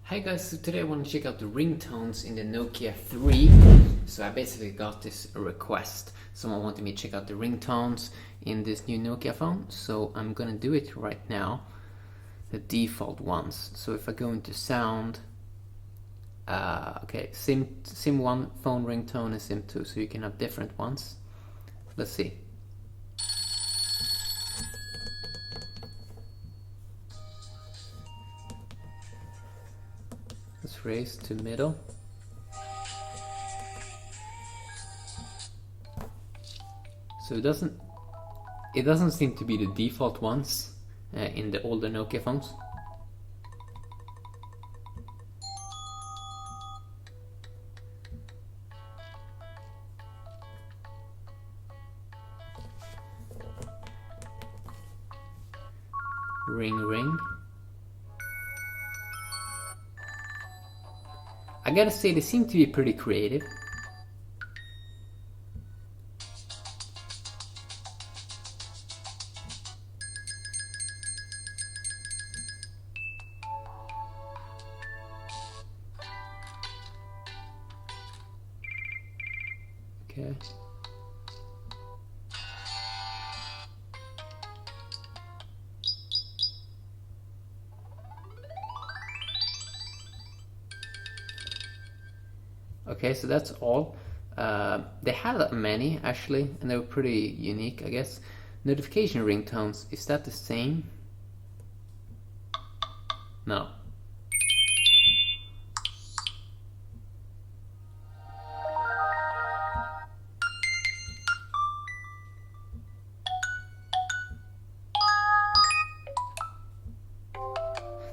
Hi guys, so today I want to check out the ringtones in the Nokia 3. So I basically got this request. Someone wanted me to check out the ringtones in this new Nokia phone. So I'm gonna do it right now. The default ones. So if I go into sound, okay, SIM 1 phone ringtone and SIM 2, so you can have different ones. Let's see. Let's raise to middle. So it doesn't seem to be the default ones in the older Nokia phones. Ring ring. I gotta say, they seem to be pretty creative. Okay. Okay, so that's all. They had many actually, and they were pretty unique, I guess. Notification ringtones, is that the same? No.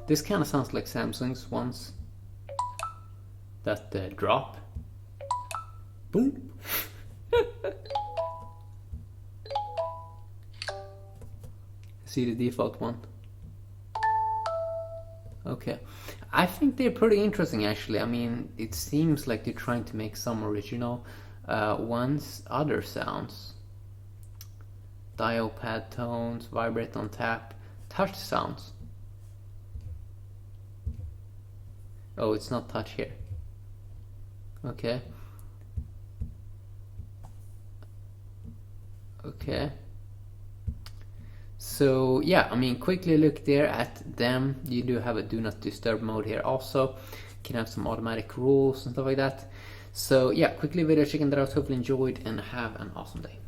This kind of sounds like Samsung's ones. That drop. Boom. See the default one? Okay. I think they're pretty interesting actually. I mean, it seems like they're trying to make some original ones, other sounds. Dial pad tones, vibrate on tap, touch sounds. Oh, it's not touch here. Okay. Okay. So yeah, I mean, quickly look there at them. You do have a do not disturb mode here also. You can have some automatic rules and stuff like that. So yeah, quickly video checking that out. Hopefully enjoyed and have an awesome day.